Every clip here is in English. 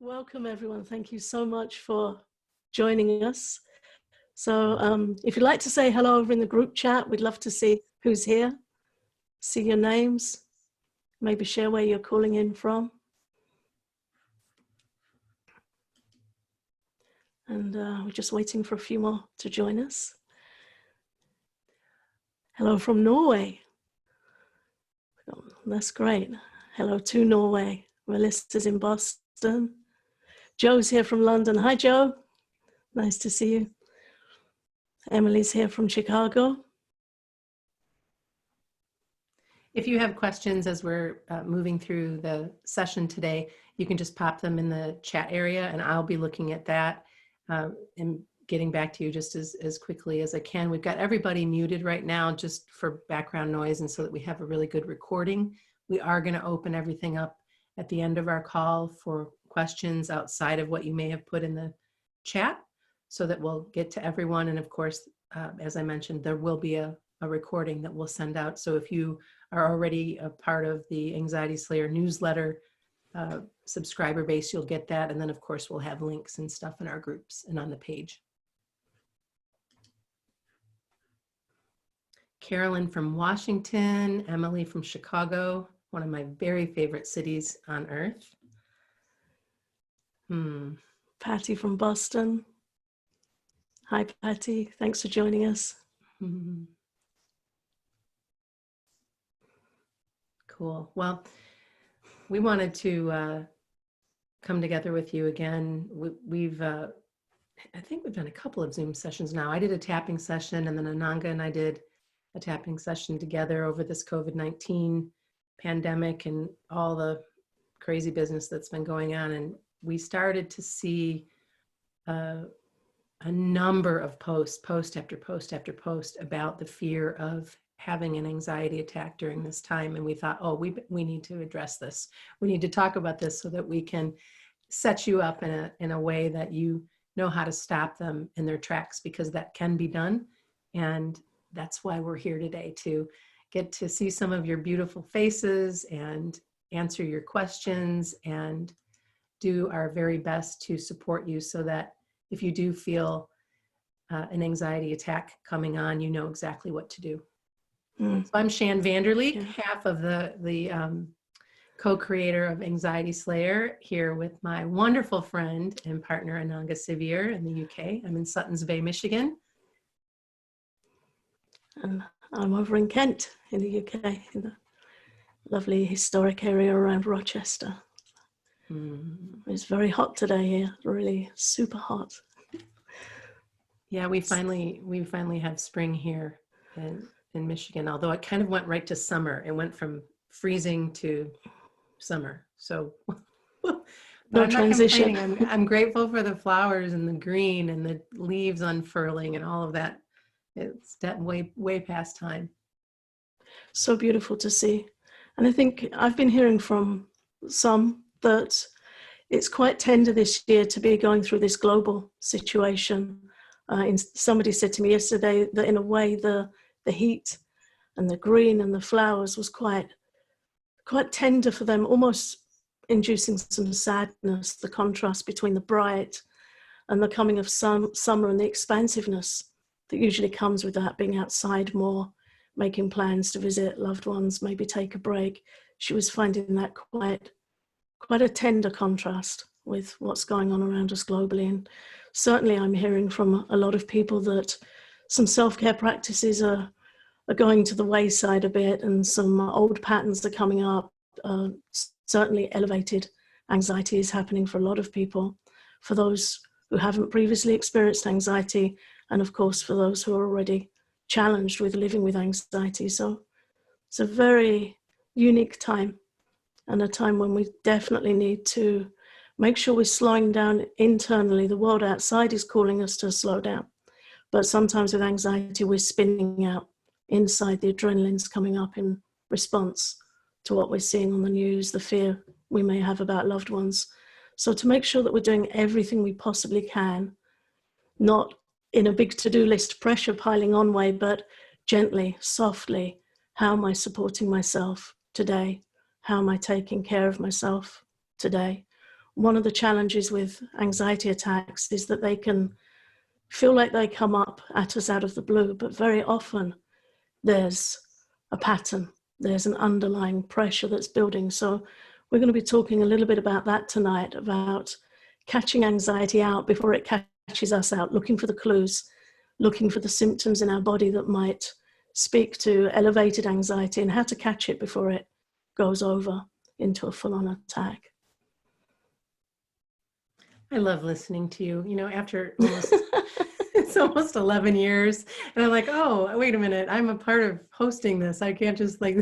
Welcome, everyone. Thank you so much for joining us. So if you'd like to say hello over in the group chat, we'd love to see who's here, see your names, maybe share where you're calling in from. And we're just waiting for a few more to join us. Hello from Norway. Oh, that's great. Hello to Norway. Melissa's in Boston. Joe's here from London. Hi, Joe. Nice to see you. Emily's here from Chicago. If you have questions as we're moving through the session today, you can just pop them in the chat area and I'll be looking at that and getting back to you just as quickly as I can. We've got everybody muted right now just for background noise and so that we have a really good recording. We are going to open everything up at the end of our call for questions outside of what you may have put in the chat so that we'll get to everyone. And of course, as I mentioned, there will be a recording that we'll send out. So if you are already a part of the Anxiety Slayer newsletter subscriber base, you'll get that. And then of course, we'll have links and stuff in our groups and on the page. Carolyn from Washington, Emily from Chicago, one of my very favorite cities on earth. Patty from Boston. Hi, Patty. Thanks for joining us. Cool. Well, we wanted to come together with you again. I think we've done a couple of Zoom sessions now. I did a tapping session and then Ananga and I did a tapping session together over this COVID-19 pandemic and all the crazy business that's been going on. And we started to see a number of post after post after post about the fear of having an anxiety attack during this time. And we thought, oh, we need to address this. We need to talk about this so that we can set you up in a way that you know how to stop them in their tracks, because that can be done. And that's why we're here today, to get to see some of your beautiful faces and answer your questions and do our very best to support you so that if you do feel an anxiety attack coming on, you know exactly what to do. So I'm Shann Vander, half of the co-creator of Anxiety Slayer, here with my wonderful friend and partner Ananga Sivyer in the UK. I'm in Suttons Bay, Michigan. And I'm over in Kent in the UK, in the lovely historic area around Rochester. It's very hot today here, really super hot. Yeah, we finally have spring here in Michigan, although it kind of went right to summer. It went from freezing to summer. So no transition. I'm grateful for the flowers and the green and the leaves unfurling and all of that. It's way past time. So beautiful to see. And I think I've been hearing from some that it's quite tender this year to be going through this global situation. Somebody said to me yesterday that in a way the heat and the green and the flowers was quite tender for them, almost inducing some sadness, the contrast between the bright and the coming of summer and the expansiveness that usually comes with that, being outside more, making plans to visit loved ones, maybe take a break. She was finding that quite a tender contrast with what's going on around us globally. And certainly I'm hearing from a lot of people that some self-care practices are going to the wayside a bit, and some old patterns are coming up. Certainly elevated anxiety is happening for a lot of people, for those who haven't previously experienced anxiety, and of course for those who are already challenged with living with anxiety. So it's a very unique time, and a time when we definitely need to make sure we're slowing down internally. The world outside is calling us to slow down, but sometimes with anxiety we're spinning out inside. The adrenaline's coming up in response to what we're seeing on the news, the fear we may have about loved ones. So to make sure that we're doing everything we possibly can, not in a big to-do list pressure piling on way, but gently, softly. How am I supporting myself today? How am I taking care of myself today? one of the challenges with anxiety attacks is that they can feel like they come up at us out of the blue, but very often there's a pattern, there's an underlying pressure that's building. So we're going to be talking a little bit about that tonight, about catching anxiety out before it catches us out, looking for the clues, looking for the symptoms in our body that might speak to elevated anxiety, and how to catch it before it goes over into a full-on attack. I love listening to you. You know, after almost it's almost 11 years, and I'm like, oh, wait a minute, I'm a part of hosting this. I can't just like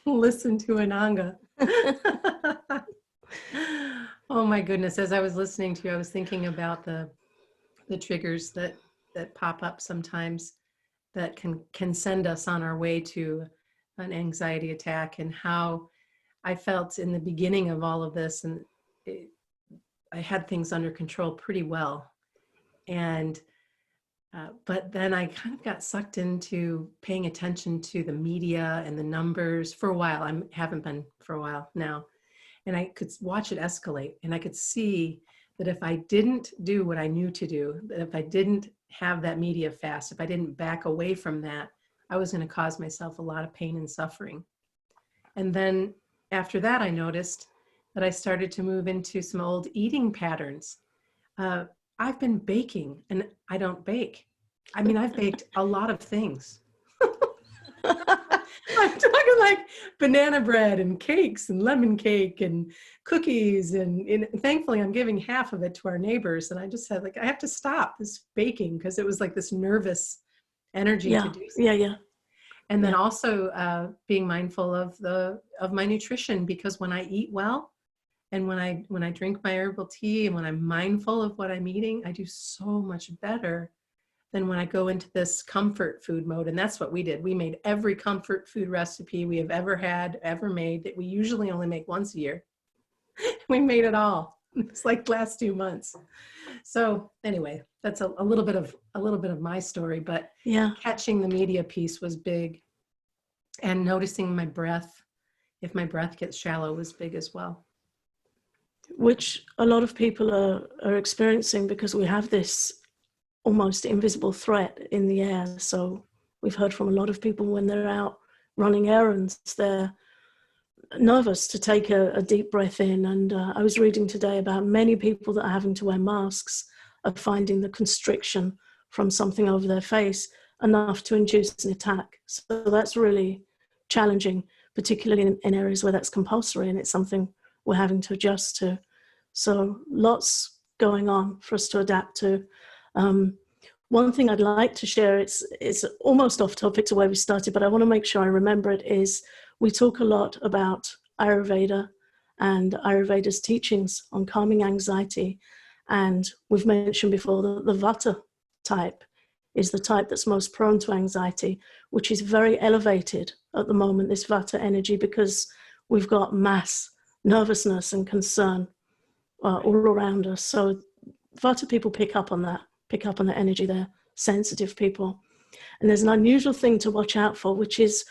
listen to Ananga. Oh my goodness! As I was listening to you, I was thinking about the triggers that pop up sometimes that can send us on our way to an anxiety attack, and how I felt in the beginning of all of this, and I had things under control pretty well. And but then I kind of got sucked into paying attention to the media and the numbers for a while. I haven't been for a while now. And I could watch it escalate. And I could see that if I didn't do what I knew to do, that if I didn't have that media fast, if I didn't back away from that, I was going to cause myself a lot of pain and suffering. And then after that, I noticed that I started to move into some old eating patterns. I've been baking, and I don't bake. I mean, I've baked a lot of things. I'm talking like banana bread and cakes and lemon cake and cookies. And thankfully, I'm giving half of it to our neighbors. And I just said, like, I have to stop this baking, because it was like this nervous energy to do something. Yeah. And then also being mindful of my nutrition, because when I eat well, and when I drink my herbal tea, and when I'm mindful of what I'm eating, I do so much better than when I go into this comfort food mode. And that's what we did. We made every comfort food recipe we have ever had, ever made, that we usually only make once a year. We made it all. It's like last 2 months. So anyway, that's a little bit of my story, but catching the media piece was big. And noticing my breath, if my breath gets shallow, was big as well. Which a lot of people are experiencing, because we have this almost invisible threat in the air. So we've heard from a lot of people when they're out running errands, they're nervous to take a deep breath in. And I was reading today about many people that are having to wear masks are finding the constriction from something over their face enough to induce an attack. So that's really challenging, particularly in areas where that's compulsory, and it's something we're having to adjust to. So lots going on for us to adapt to. One thing I'd like to share, it's almost off topic to where we started, but I want to make sure I remember it, is we talk a lot about Ayurveda and Ayurveda's teachings on calming anxiety. And we've mentioned before that the Vata type is the type that's most prone to anxiety, which is very elevated at the moment, this Vata energy, because we've got mass nervousness and concern all around us. So Vata people pick up on that energy. They're sensitive people. And there's an unusual thing to watch out for, which is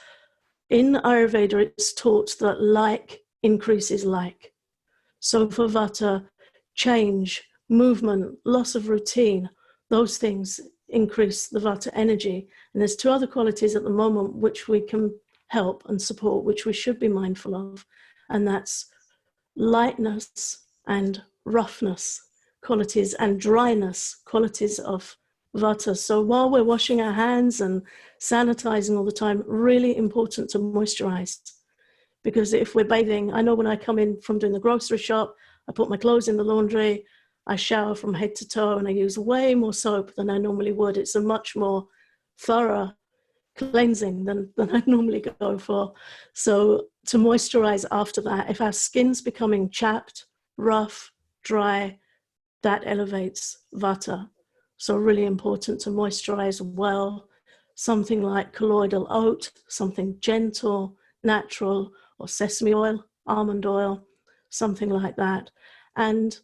in Ayurveda, it's taught that like increases like. So for Vata, change, movement, loss of routine, those things increase the Vata energy. And there's two other qualities at the moment which we can help and support, which we should be mindful of. And that's lightness and roughness qualities, and dryness qualities of Vata. So while we're washing our hands and sanitizing all the time, really important to moisturize. Because if we're bathing, I know when I come in from doing the grocery shop, I put my clothes in the laundry, I shower from head to toe, and I use way more soap than I normally would. It's a much more thorough cleansing than I normally go for. So to moisturize after that, if our skin's becoming chapped, rough, dry, that elevates Vata. So really important to moisturize well. Something like colloidal oat, something gentle, natural, or sesame oil, almond oil, something like that. And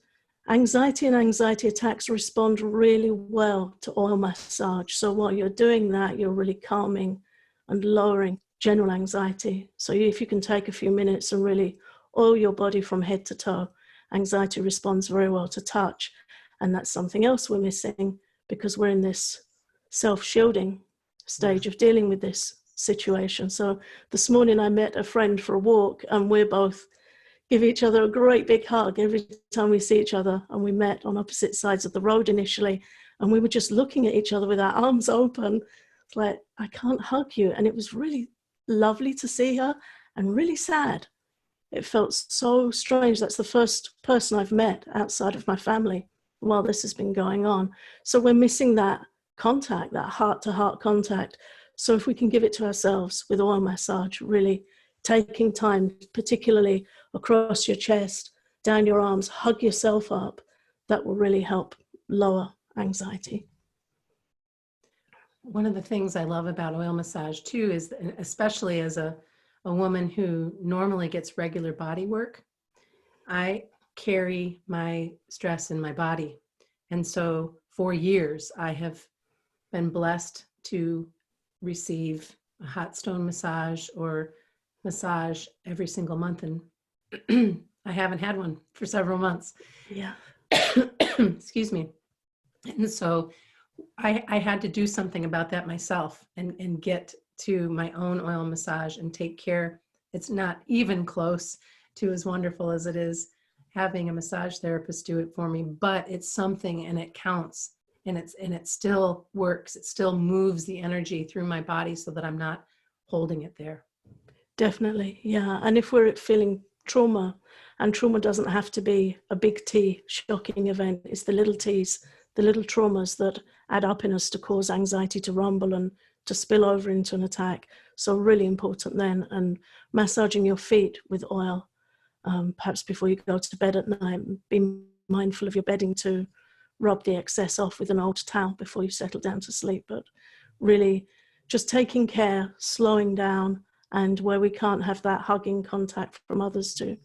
anxiety and anxiety attacks respond really well to oil massage. So while you're doing that, you're really calming and lowering general anxiety. So if you can take a few minutes and really oil your body from head to toe, anxiety responds very well to touch. And that's something else we're missing because we're in this self-shielding stage of dealing with this situation. So this morning I met a friend for a walk, and we're both give each other a great big hug every time we see each other. And we met on opposite sides of the road initially, and we were just looking at each other with our arms open. It's like, I can't hug you. And it was really lovely to see her and really sad. It felt so strange. That's the first person I've met outside of my family while this has been going on. So we're missing that contact, that heart-to-heart contact. So if we can give it to ourselves with oil massage, really taking time, particularly across your chest, down your arms, hug yourself up, that will really help lower anxiety. One of the things I love about oil massage too is, especially as a woman who normally gets regular body work, I carry my stress in my body. And so for years, I have been blessed to receive a hot stone massage or massage every single month. And I haven't had one for several months. Yeah. Excuse me. And so I had to do something about that myself and get to my own oil massage and take care. It's not even close to as wonderful as it is having a massage therapist do it for me, but it's something, and it counts, and it still works. It still moves the energy through my body so that I'm not holding it there. Definitely, yeah. And if we're feeling trauma, and trauma doesn't have to be a big T shocking event, it's the little T's, the little traumas that add up in us to cause anxiety to rumble and to spill over into an attack. So really important then. And massaging your feet with oil, perhaps before you go to bed at night, be mindful of your bedding too. Rub the excess off with an old towel before you settle down to sleep. But really just taking care, slowing down, and where we can't have that hugging contact from others, to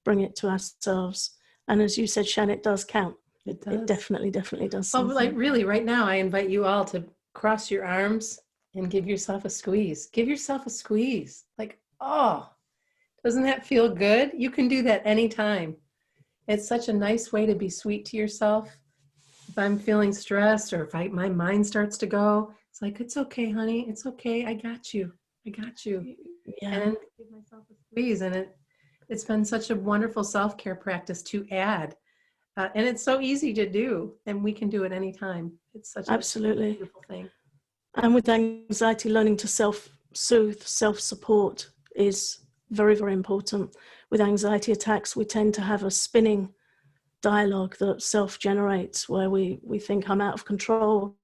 bring it to ourselves. And as you said, Shann, it does count. It does. It definitely does. Well, like really right now, I invite you all to cross your arms and give yourself a squeeze. Give yourself a squeeze. Like, oh, doesn't that feel good? You can do that anytime. It's such a nice way to be sweet to yourself. If I'm feeling stressed, or if my mind starts to go, it's like, it's okay, honey. It's okay. I got you. I got you. Yeah. And give myself a squeeze. And it's been such a wonderful self-care practice to add. And it's so easy to do, and we can do it anytime. It's such Absolutely. a beautiful thing. And with anxiety, learning to self-soothe, self-support is very, very important. With anxiety attacks, we tend to have a spinning dialogue that self-generates, where we think, I'm out of control,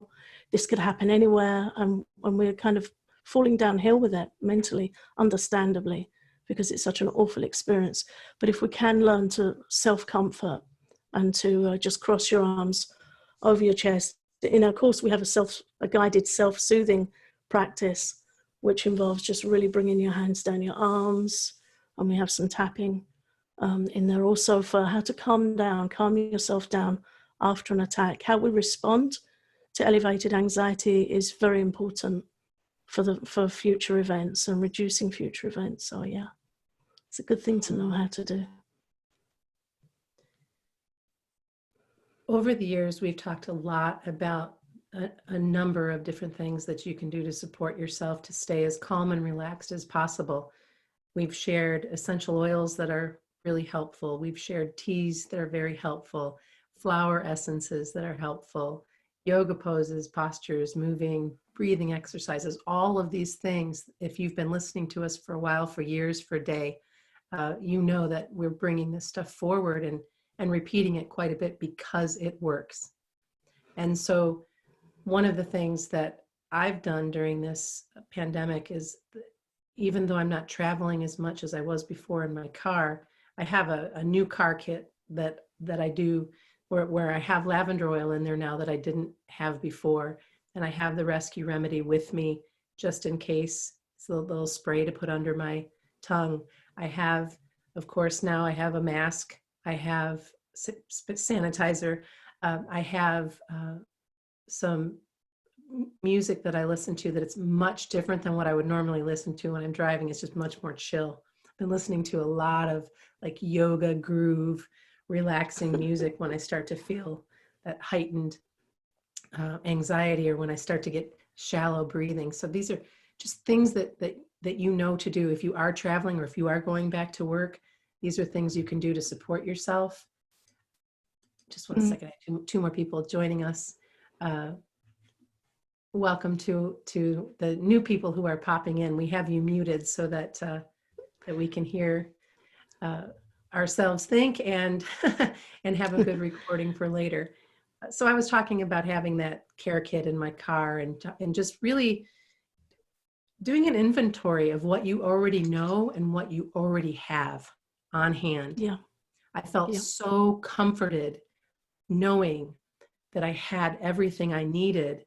this could happen anywhere, and we're kind of falling downhill with it mentally, understandably, because it's such an awful experience. But if we can learn to self-comfort and to just cross your arms over your chest. In our course, we have a guided self-soothing practice, which involves just really bringing your hands down your arms, and we have some tapping in there also for how to calm yourself down after an attack. How we respond to elevated anxiety is very important for future events and reducing future events. So yeah, it's a good thing to know how to do. Over the years, we've talked a lot about a number of different things that you can do to support yourself to stay as calm and relaxed as possible. We've shared essential oils that are really helpful. We've shared teas that are very helpful, flower essences that are helpful, yoga poses, postures, moving, breathing exercises, all of these things. If you've been listening to us for a while, for years, for a day, you know that we're bringing this stuff forward and repeating it quite a bit because it works. And so one of the things that I've done during this pandemic is, even though I'm not traveling as much as I was before in my car, I have a new car kit that I do where I have lavender oil in there now that I didn't have before. And I have the rescue remedy with me just in case. It's a little spray to put under my tongue. I have, of course, now I have a mask. I have sanitizer. I have some music that I listen to that it's much different than what I would normally listen to when I'm driving. It's just much more chill. I've been listening to a lot of like yoga groove relaxing music when I start to feel that heightened anxiety, or when I start to get shallow breathing. So these are just things that you know to do if you are traveling or if you are going back to work. These are things you can do to support yourself. Just one second, I have two more people joining us. Welcome to the new people who are popping in. We have you muted so that that we can hear ourselves think and and have a good recording for later. So I was talking about having that care kit in my car and just really doing an inventory of what you already know and what you already have on hand. Yeah. I felt so comforted knowing that I had everything I needed,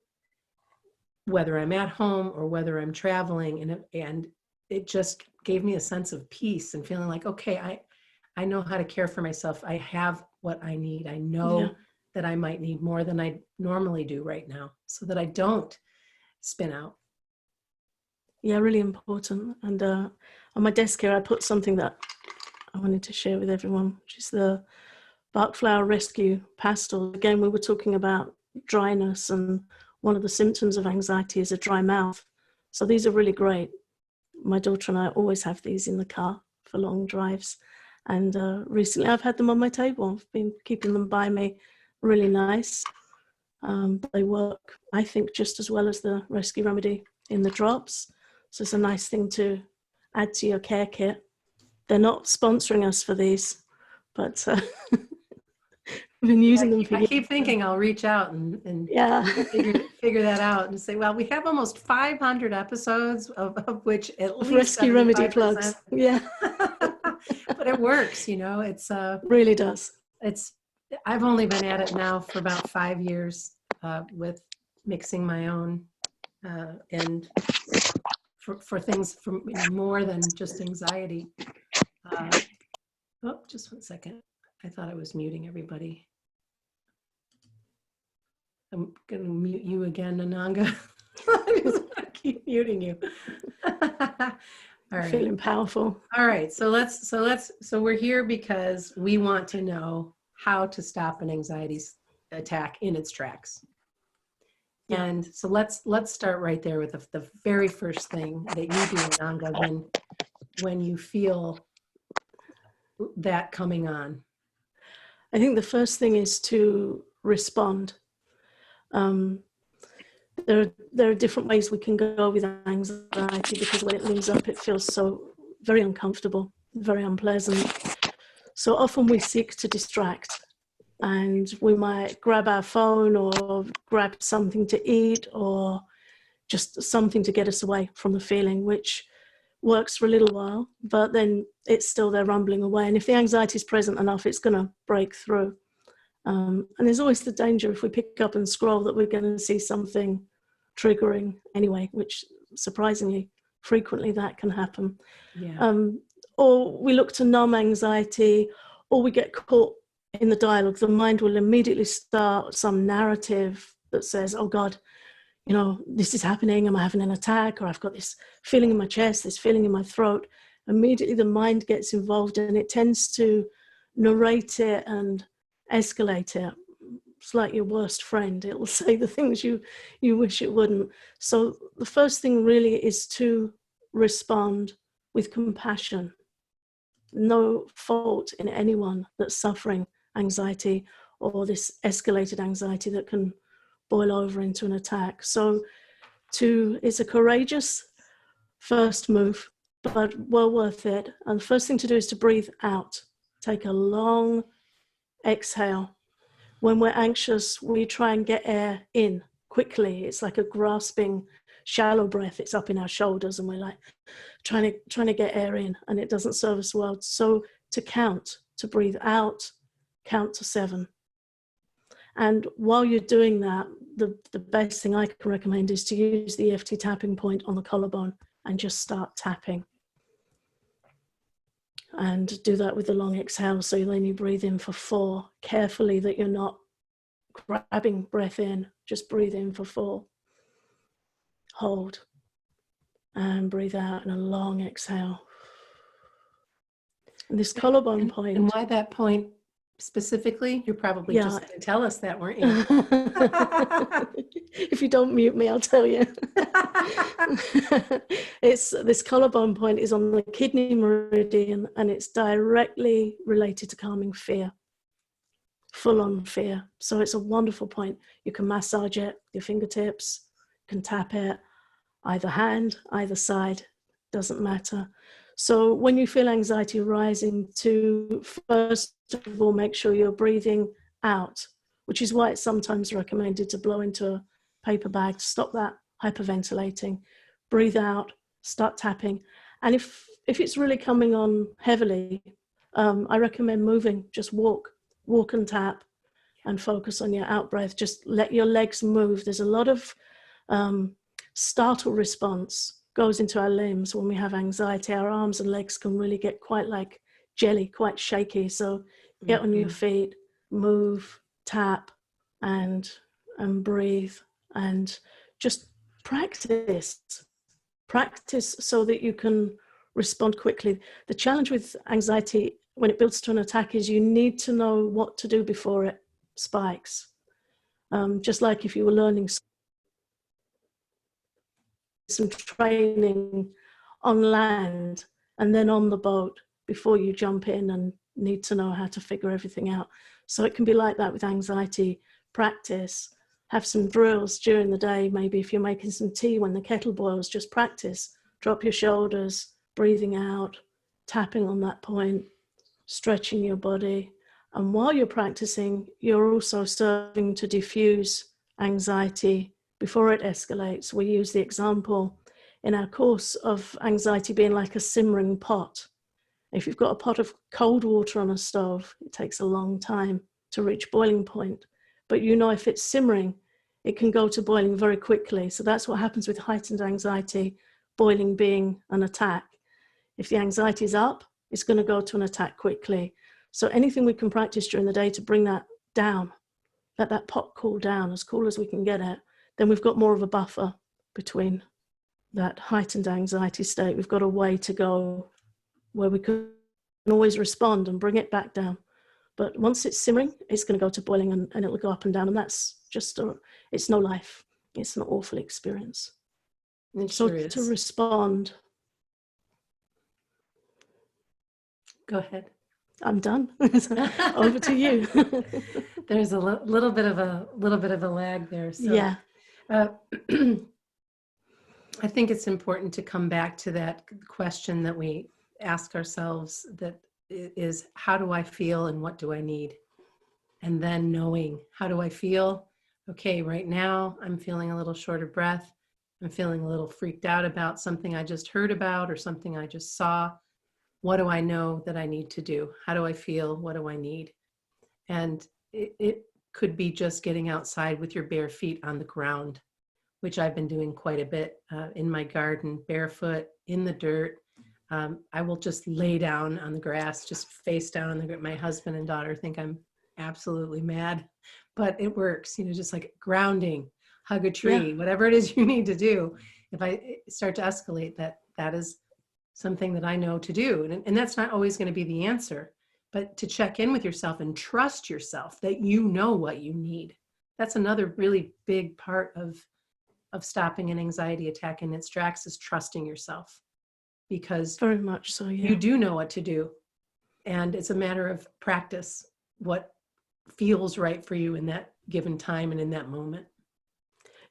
whether I'm at home or whether I'm traveling, and it just gave me a sense of peace and feeling like, okay, I know how to care for myself. I have what I need. I know that I might need more than I normally do right now, so that I don't spin out. Yeah, really important. And on my desk here, I put something that I wanted to share with everyone, which is the Bach Flower Rescue Pastel. Again, we were talking about dryness, and one of the symptoms of anxiety is a dry mouth. So these are really great. My daughter and I always have these in the car for long drives. And recently I've had them on my table. I've been keeping them by me. Really nice. They work, I think, just as well as the rescue remedy in the drops. So it's a nice thing to add to your care kit. They're not sponsoring us for these, but we've been using them for years. I keep thinking I'll reach out and figure that out and say, well, we have almost 500 episodes of which at least rescue remedy 75%. plugs. Yeah. But it works, you know, it's really does. I've only been at it now for about 5 years with mixing my own and for things from more than just anxiety. Oh, just one second. I thought I was muting everybody. I'm going to mute you again, Ananga. I just want to keep muting you. All right. Feeling powerful. All right. So we're here because we want to know how to stop an anxiety attack in its tracks. Yeah. And so let's start right there with the very first thing that you do, Ananga, when you feel that coming on. I think the first thing is to respond. There are different ways we can go with anxiety, because when it looms up, it feels so very uncomfortable, very unpleasant. So often we seek to distract, and we might grab our phone or grab something to eat or just something to get us away from the feeling, which works for a little while, but then it's still there rumbling away. And if the anxiety is present enough, it's going to break through. And there's always the danger, if we pick up and scroll, that we're going to see something triggering anyway, which surprisingly frequently that can happen. Yeah. Or we look to numb anxiety, or we get caught in the dialogue. The mind will immediately start some narrative that says, oh God, you know, this is happening, am I having an attack? Or I've got this feeling in my chest, this feeling in my throat. Immediately the mind gets involved, and it tends to narrate it and escalate it. It's like your worst friend. It will say the things you wish it wouldn't. So the first thing really is to respond with compassion. No fault in anyone that's suffering anxiety or this escalated anxiety that can boil over into an attack. So it's a courageous first move, but well worth it. And the first thing to do is to breathe out. Take a long exhale. When we're anxious, we try and get air in quickly. It's like a grasping, shallow breath. It's up in our shoulders, and we're like trying to get air in, and it doesn't serve us well. So to breathe out, count to 7. And while you're doing that, the best thing I can recommend is to use the Eft Tapping Point on the collarbone and just start tapping. And do that with the long exhale. So then you breathe in for 4, carefully that you're not grabbing breath in, just breathe in for 4. Hold. And breathe out in a long exhale. And this collarbone point. And why that point specifically? You're probably Yeah. just going to tell us that, weren't you? If you don't mute me, I'll tell you. It's this collarbone point is on the kidney meridian, and it's directly related to calming fear, full-on fear. So it's a wonderful point. You can massage it, your fingertips, you can tap it, either hand, either side, doesn't matter. So when you feel anxiety rising, to first of all make sure you're breathing out, which is why it's sometimes recommended to blow into a paper bag to stop that hyperventilating. Breathe out, start tapping. And if it's really coming on heavily, I recommend moving. Just walk and tap and focus on your out breath. Just let your legs move. There's a lot of startle response goes into our limbs when we have anxiety. Our arms and legs can really get quite like jelly, quite shaky. So get on your feet, move, tap, and breathe, and just practice so that you can respond quickly. The challenge with anxiety when it builds to an attack is you need to know what to do before it spikes. Just like if you were learning some training on land and then on the boat before you jump in and need to know how to figure everything out. So it can be like that with anxiety. Practice, have some drills during the day. Maybe if you're making some tea when the kettle boils, just practice. Drop your shoulders, breathing out, tapping on that point, stretching your body. And while you're practicing, you're also serving to diffuse anxiety before it escalates. We use the example in our course of anxiety being like a simmering pot. If you've got a pot of cold water on a stove, it takes a long time to reach boiling point. But you know, if it's simmering, it can go to boiling very quickly. So that's what happens with heightened anxiety, boiling being an attack. If the anxiety is up, it's going to go to an attack quickly. So anything we can practice during the day to bring that down, let that pot cool down as cool as we can get it, then we've got more of a buffer between that heightened anxiety state. We've got a way to go where we can always respond and bring it back down. But once it's simmering, it's going to go to boiling and it'll go up and down. And that's just, it's no life. It's an awful experience. It So sure is. to respond. Go ahead. I'm done. Over to you. There's a little bit of a lag there. So, yeah. I think it's important to come back to that question that we ask ourselves, that is, how do I feel and what do I need? And then knowing, how do I feel? Okay, right now I'm feeling a little short of breath. I'm feeling a little freaked out about something I just heard about or something I just saw. What do I know that I need to do? How do I feel? What do I need? And it could be just getting outside with your bare feet on the ground, which I've been doing quite a bit in my garden, barefoot, in the dirt. I will just lay down on the grass, just face down on the grass. My husband and daughter think I'm absolutely mad, but it works, just like grounding, hug a tree, whatever it is you need to do. If I start to escalate, that is something that I know to do. And that's not always going to be the answer, but to check in with yourself and trust yourself that you know what you need. That's another really big part of stopping an anxiety attack in its tracks, is trusting yourself. Because very much so, yeah. You do know what to do. And it's a matter of practice, what feels right for you in that given time and in that moment.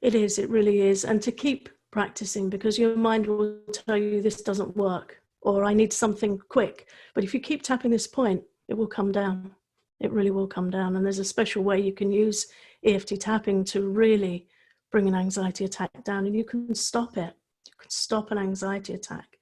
It is, it really is. And to keep practicing, because your mind will tell you this doesn't work, or I need something quick. But if you keep tapping this point, it will come down. It really will come down. And there's a special way you can use EFT tapping to really bring an anxiety attack down, and you can stop it. You can stop an anxiety attack.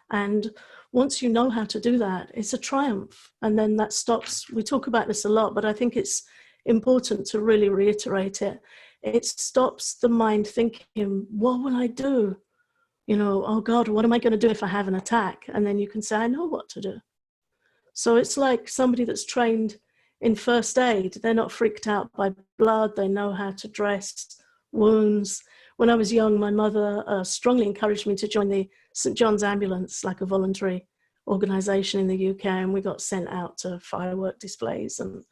And once you know how to do that, it's a triumph. And then that stops. We talk about this a lot, but I think it's important to really reiterate it. It stops the mind thinking, what will I do? Oh God, what am I going to do if I have an attack? And then you can say, I know what to do. So it's like somebody that's trained in first aid. They're not freaked out by blood. They know how to dress wounds. When I was young, my mother strongly encouraged me to join the St. John's Ambulance, like a voluntary organization in the UK, and we got sent out to firework displays and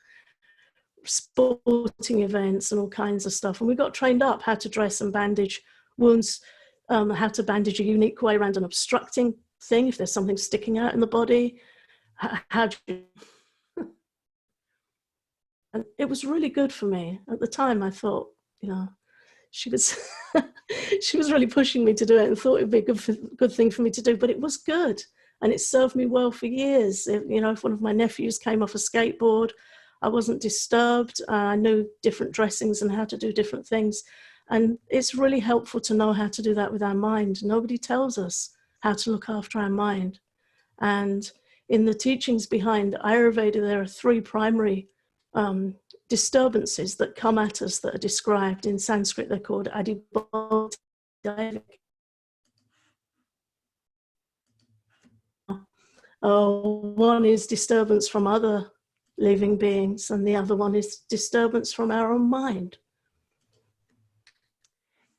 sporting events and all kinds of stuff. And we got trained up how to dress and bandage wounds, how to bandage a unique way around an obstructing thing if there's something sticking out in the body. How do you... And it was really good for me. At the time, I thought, you know, she was she was really pushing me to do it and thought it would be a good thing for me to do, but it was good. And it served me well for years. You know, if one of my nephews came off a skateboard, I wasn't disturbed. I knew different dressings and how to do different things. And it's really helpful to know how to do that with our mind. Nobody tells us how to look after our mind. And in the teachings behind Ayurveda, there are three primary disturbances that come at us that are described. In Sanskrit, they're called adibodhik. One is disturbance from other living beings, and the other one is disturbance from our own mind.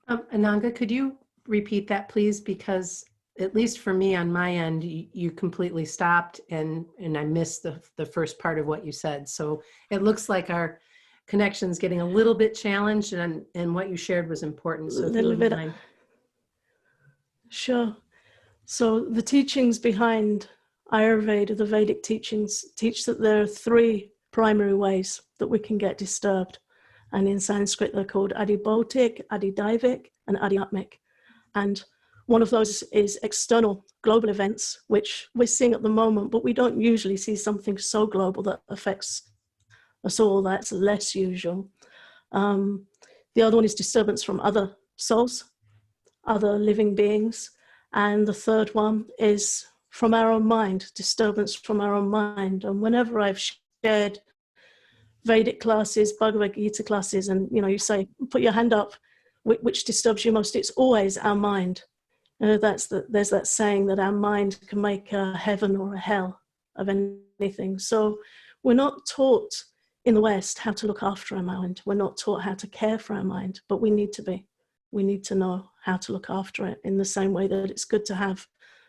Ananga, could you repeat that, please? Because at least for me on my end, you completely stopped and I missed the first part of what you said. So it looks like our connection's getting a little bit challenged, and what you shared was important. So if you wouldn't mind. Sure. So the teachings behind Ayurveda, the Vedic teachings, teach that there are three primary ways that we can get disturbed. And in Sanskrit, they're called adibodhik, adidaivik, and adhyatmic. And one of those is external global events, which we're seeing at the moment, but we don't usually see something so global that affects us all. That's less usual. The other one is disturbance from other souls, other living beings. And the third one is from our own mind, disturbance from our own mind. And whenever I've shared Vedic classes, Bhagavad Gita classes, and you know, you say, put your hand up, which disturbs you most, it's always our mind. There's that saying that our mind can make a heaven or a hell of anything. So we're not taught in the West how to look after our mind. We're not taught how to care for our mind, but we need to be. We need to know how to look after it in the same way that it's good to have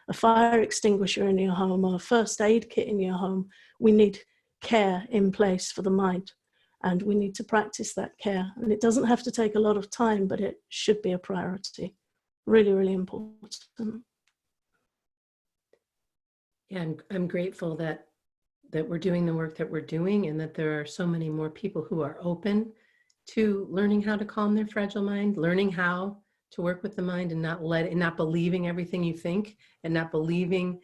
a fire extinguisher in your home or a first aid kit in your home. We need care in place for the mind, and we need to practice that care. And it doesn't have to take a lot of time, but it should be a priority. Really, really important. Yeah, I'm grateful that we're doing the work that we're doing, and that there are so many more people who are open to learning how to calm their fragile mind, learning how to work with the mind, and not believing everything you think, and not believing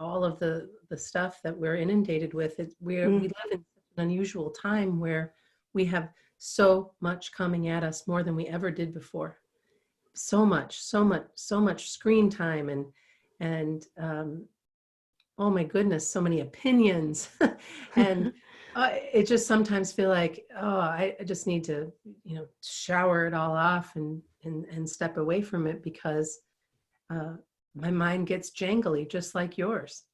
all of the stuff that we're inundated with. We live in an unusual time where we have so much coming at us, more than we ever did before. So much screen time, and oh my goodness, so many opinions. And it just sometimes feel like, oh, I just need to, shower it all off and step away from it, because my mind gets jangly, just like yours.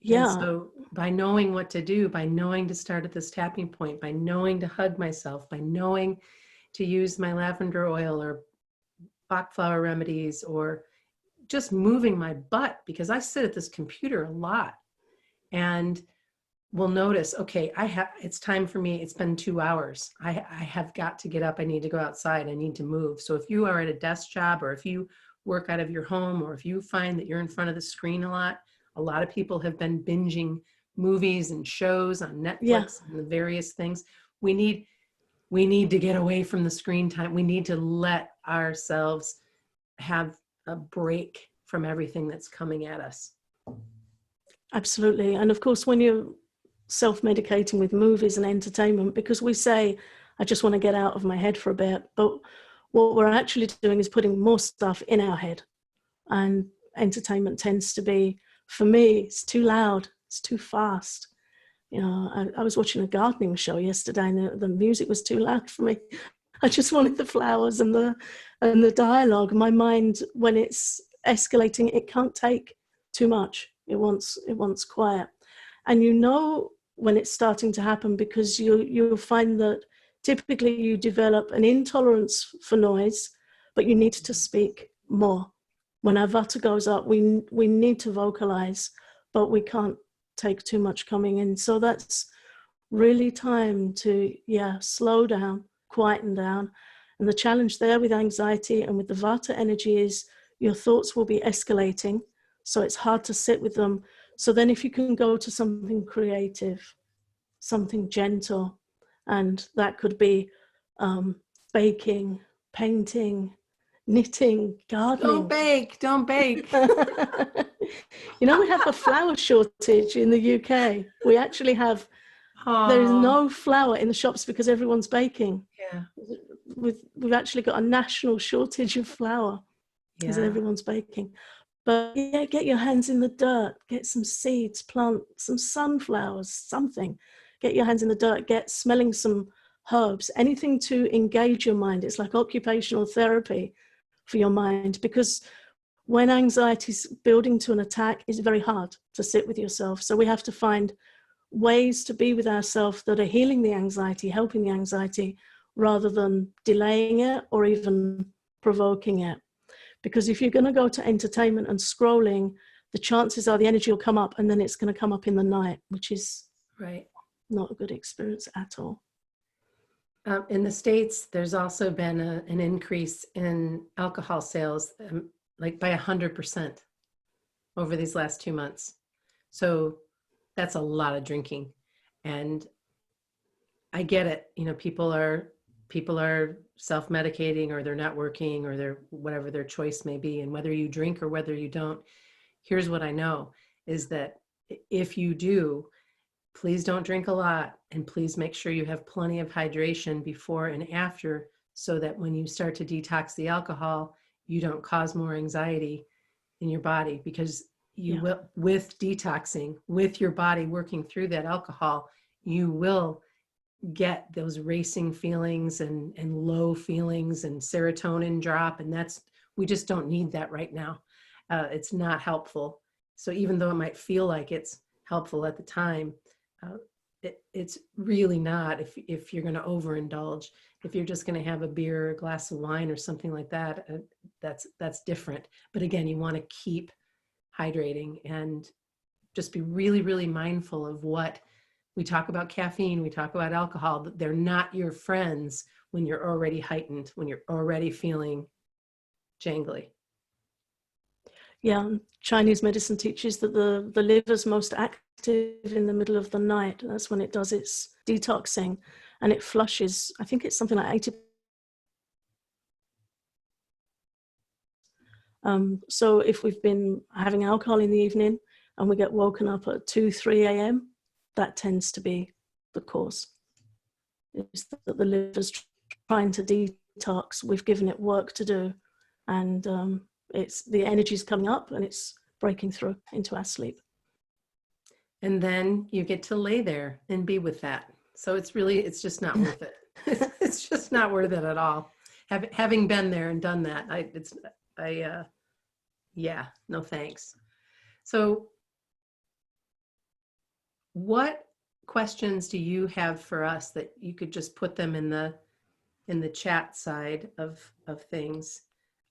Yeah. And so by knowing what to do, by knowing to start at this tapping point, by knowing to hug myself, by knowing to use my lavender oil or Bach flower remedies, or just moving my butt, because I sit at this computer a lot, and will notice, okay, it's time for me. It's been 2 hours. I have got to get up. I need to go outside. I need to move. So if you are at a desk job, or if you work out of your home, or if you find that you're in front of the screen a lot of people have been binging movies and shows on Netflix and the various things. We need to get away from the screen time. We need to let ourselves have a break from everything that's coming at us. Absolutely. And of course, when you're self-medicating with movies and entertainment, because we say, I just want to get out of my head for a bit, but what we're actually doing is putting more stuff in our head. And entertainment tends to be, for me, it's too loud, it's too fast. I was watching a gardening show yesterday, and the music was too loud for me. I just wanted the flowers and the dialogue. My mind, when it's escalating, it can't take too much. It wants quiet. And when it's starting to happen, because you'll find that typically you develop an intolerance for noise, but you need to speak more. When our vata goes up, we need to vocalize, but we can't take too much coming in. So that's really time to, slow down, quieten down. And the challenge there with anxiety and with the Vata energy is your thoughts will be escalating. So it's hard to sit with them. So then if you can go to something creative, something gentle, and that could be baking, painting, knitting, gardening. Don't bake. You know, we have a flour shortage in the UK. We actually have, there is Oh, no flour in the shops because everyone's baking. yeah, We've actually got a national shortage of flour because yeah. everyone's baking. But yeah, get your hands in the dirt, get some seeds, plant some sunflowers, something. Get your hands in the dirt, get smelling some herbs, anything to engage your mind. It's like occupational therapy for your mind, because when anxiety is building to an attack, it's very hard to sit with yourself. So we have to find ways to be with ourselves that are healing the anxiety, helping the anxiety, rather than delaying it or even provoking it. Because if you're going to go to entertainment and scrolling, the chances are the energy will come up and then it's going to come up in the night, which is Right. not a good experience at all. In the States, there's also been an increase in alcohol sales, like by 100% over these last 2 months. So that's a lot of drinking. And I get it. You know, people are self-medicating, or they're not working, or they're whatever their choice may be. And whether you drink or whether you don't, here's what I know is that if you do, please don't drink a lot, and please make sure you have plenty of hydration before and after, so that when you start to detox the alcohol, you don't cause more anxiety in your body, because you will, with detoxing, with your body working through that alcohol, you will get those racing feelings and low feelings and serotonin drop. And we just don't need that right now. It's not helpful. So even though it might feel like it's helpful at the time, it's really not if you're going to overindulge. If you're just going to have a beer or a glass of wine or something like that, that's different. But again, you want to keep hydrating and just be really, really mindful of what we talk about. Caffeine, we talk about alcohol, but they're not your friends when you're already heightened, when you're already feeling jangly. Yeah, Chinese medicine teaches that the liver's most active in the middle of the night. That's when it does its detoxing, and it flushes, I think it's something like 80. So if we've been having alcohol in the evening and we get woken up at 2, 3 a.m., that tends to be the cause. It's that the liver's trying to detox. We've given it work to do, and it's the energy's coming up and it's breaking through into our sleep. And then you get to lay there and be with that. So it's just not worth it. It's just not worth it at all. Having been there and done that, no thanks. So what questions do you have for us that you could just put them in the chat side of things?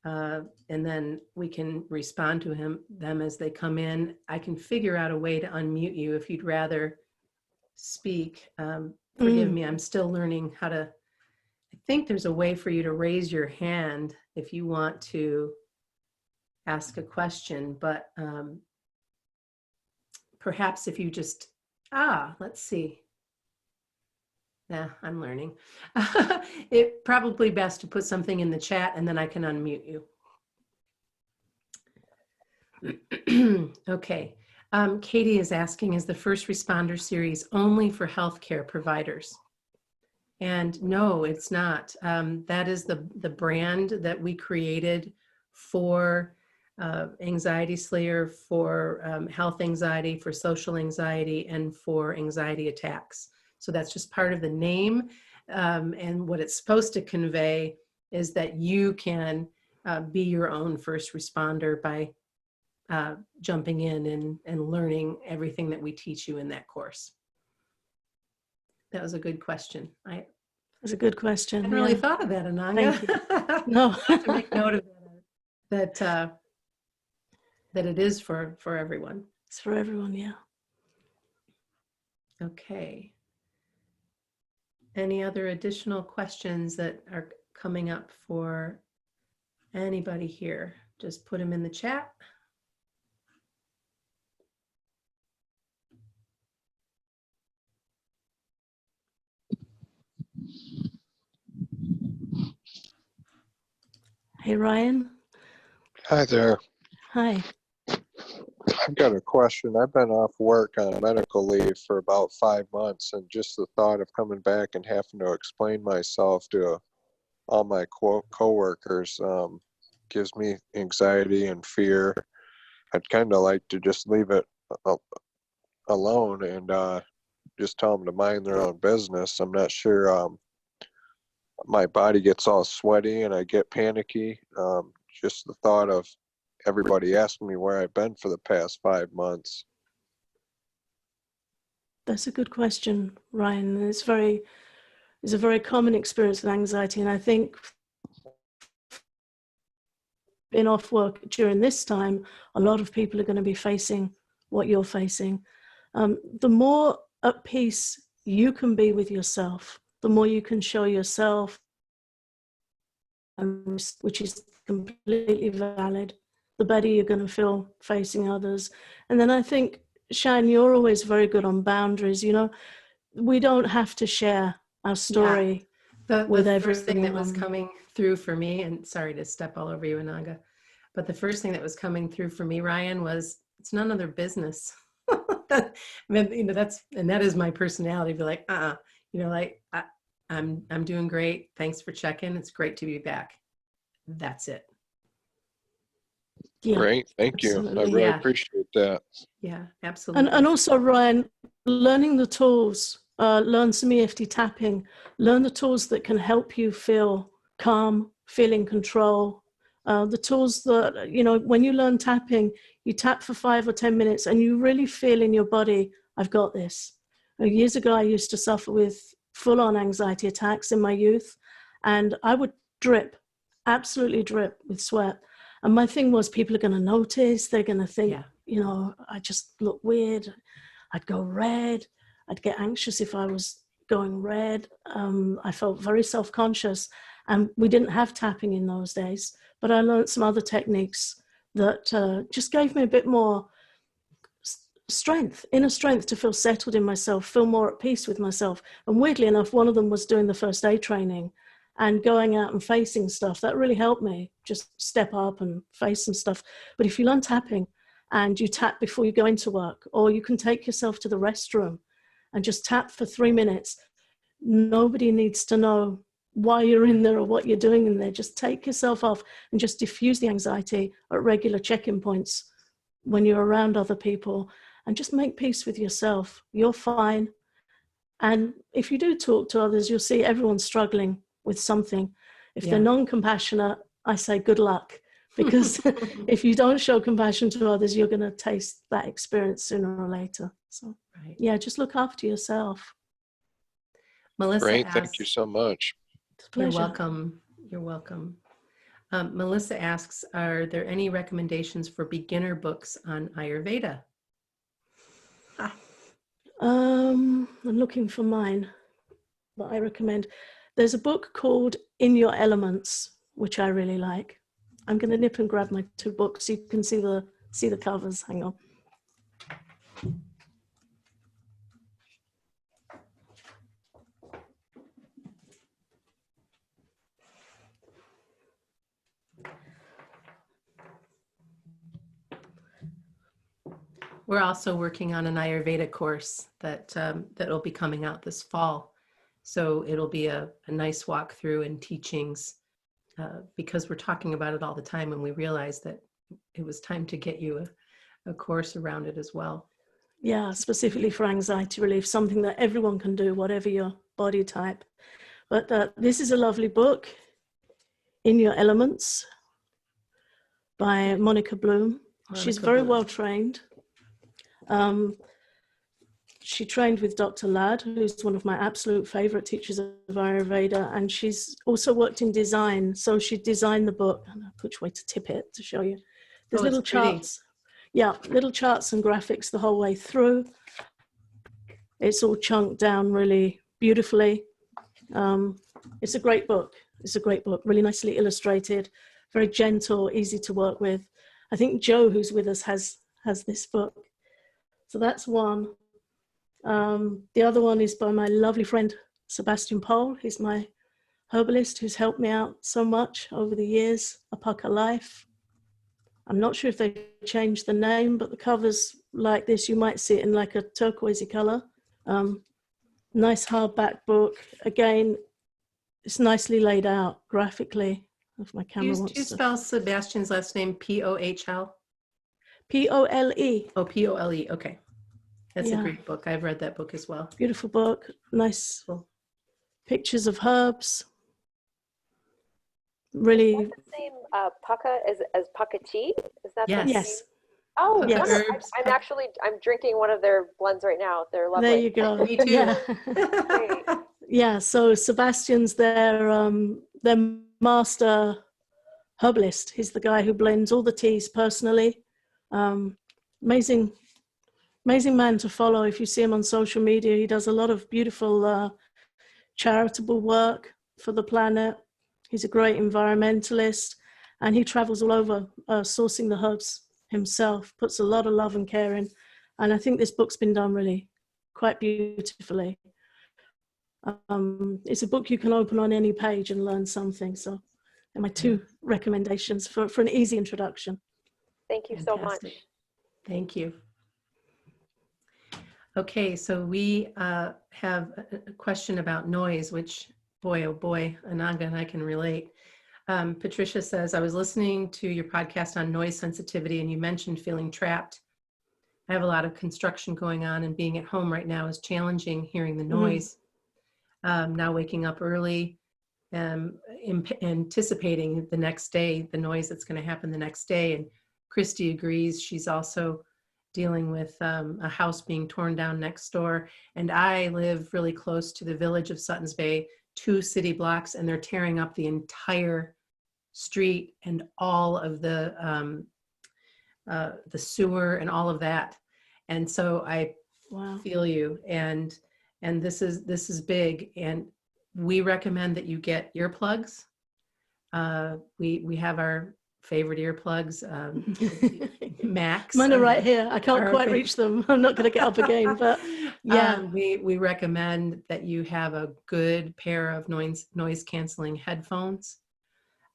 And then we can respond to them as they come in. I can figure out a way to unmute you if you'd rather speak. Forgive me, I'm still learning how to, I think there's a way for you to raise your hand if you want to ask a question, but perhaps if you just, let's see. Yeah, I'm learning. It probably best to put something in the chat and then I can unmute you. Okay. Katie is asking, is the First Responder series only for healthcare providers? And no, it's not. That is the brand that we created for Anxiety Slayer, for health anxiety, for social anxiety, and for anxiety attacks. So that's just part of the name. And what it's supposed to convey is that you can be your own first responder by jumping in and learning everything that we teach you in that course. That was a good question. That's a good question. I hadn't really thought of that, Ananga. Thank you. No. I have to make note of that it is for everyone. It's for everyone, yeah. Okay. Any other additional questions that are coming up for anybody here? Just put them in the chat. Hey, Ryan. Hi there. Hi. I've got a question. I've been off work on medical leave for about 5 months, and just the thought of coming back and having to explain myself to all my coworkers gives me anxiety and fear. I'd kind of like to just leave it alone and just tell them to mind their own business. I'm not sure. My body gets all sweaty and I get panicky. Just the thought of everybody asking me where I've been for the past 5 months. That's a good question, Ryan. It's a very common experience with anxiety, and I think being off work during this time, a lot of people are going to be facing what you're facing. The more at peace you can be with yourself, the more you can show yourself, which is completely valid, the better you're going to feel facing others. And then I think, Shann, you're always very good on boundaries. You know, we don't have to share our story with the everyone. first thing that was coming through for me, and sorry to step all over you, Ananga, but the first thing that was coming through for me, Ryan, was it's none of their business. You know, that is my personality. Be like, you know, like I'm doing great. Thanks for checking. It's great to be back. That's it. Yeah, great, thank you. I really appreciate that. Yeah, absolutely. And also, Ryan, learning the tools, learn some EFT tapping, learn the tools that can help you feel calm, feel in control. The tools that, you know, when you learn tapping, you tap for 5 or 10 minutes and you really feel in your body, I've got this. Years ago, I used to suffer with full-on anxiety attacks in my youth, and I would drip, absolutely drip with sweat. And my thing was, people are going to notice, they're going to think, you know, I just look weird. I'd go red. I'd get anxious if I was going red. I felt very self-conscious, and we didn't have tapping in those days, but I learned some other techniques that just gave me a bit more strength, inner strength, to feel settled in myself, feel more at peace with myself. And weirdly enough, one of them was doing the first aid training and going out and facing stuff. That really helped me just step up and face some stuff. But if you learn tapping and you tap before you go into work, or you can take yourself to the restroom and just tap for 3 minutes, nobody needs to know why you're in there or what you're doing in there. Just take yourself off and just diffuse the anxiety at regular check-in points when you're around other people, and just make peace with yourself. You're fine. And if you do talk to others, you'll see everyone's struggling with something. If they're non-compassionate, I say good luck, because if you don't show compassion to others, you're going to taste that experience sooner or later. So yeah, just look after yourself. Melissa Great, asks, thank you so much. It's a pleasure. You're welcome. You're welcome. Melissa asks, are there any recommendations for beginner books on Ayurveda? I'm looking for mine that I recommend. There's a book called In Your Elements, which I really like. I'm going to nip and grab my 2 books so you can see the covers. Hang on. We're also working on an Ayurveda course that'll be coming out this fall. So it'll be a nice walkthrough and teachings because we're talking about it all the time, and we realized that it was time to get you a course around it as well. Yeah, specifically for anxiety relief, something that everyone can do, whatever your body type. But this is a lovely book, In Your Elements, by Monica Bloom. She's very well trained. She trained with Dr. Ladd, who's one of my absolute favorite teachers of Ayurveda, and she's also worked in design. So she designed the book. I don't know which way to tip it to show you. There's little charts. Yeah, little charts and graphics the whole way through. It's all chunked down really beautifully. It's a great book. It's a great book, really nicely illustrated, very gentle, easy to work with. I think Joe, who's with us, has this book. So that's one. The other one is by my lovely friend, Sebastian Pole. He's my herbalist who's helped me out so much over the years, Apaka Life. I'm not sure if they changed the name, but the cover's like this. You might see it in like a turquoisey color. Nice hardback book. Again, it's nicely laid out graphically. If my camera Do wants you to. spell Sebastian's last name P-O-H-L? P-O-L-E. Oh, P-O-L-E. Okay. That's a Yeah. great book. I've read that book as well. Beautiful book. Nice Cool. pictures of herbs. Really. Is that the same pucka as pucka tea? Is that Yes. the Yes. same? Oh, Yes. wonderful. Herbs. I'm drinking one of their blends right now. They're lovely. There you go. Me too. Yeah. Great. Yeah. So Sebastian's their master herbalist. He's the guy who blends all the teas personally. Amazing man to follow. If you see him on social media, he does a lot of beautiful charitable work for the planet. He's a great environmentalist, and he travels all over sourcing the herbs himself, puts a lot of love and care in. And I think this book's been done really quite beautifully. It's a book you can open on any page and learn something. So they're my two recommendations for an easy introduction. Thank you so much. Fantastic. Thank you. Okay, so we have a question about noise, which, boy, oh boy, Ananga and I can relate. Patricia says, I was listening to your podcast on noise sensitivity and you mentioned feeling trapped. I have a lot of construction going on and being at home right now is challenging hearing the noise. Now waking up early, anticipating the next day, the noise that's going to happen the next day. And Christy agrees. She's also dealing with a house being torn down next door. And I live really close to the village of Suttons Bay, 2 city blocks, and they're tearing up the entire street and all of the sewer and all of that. And so I feel you. And this is big. And we recommend that you get earplugs. We have our favorite earplugs, Max. Mine are right here. I can't quite reach them. I'm not going to get up again, but yeah. We recommend that you have a good pair of noise canceling headphones.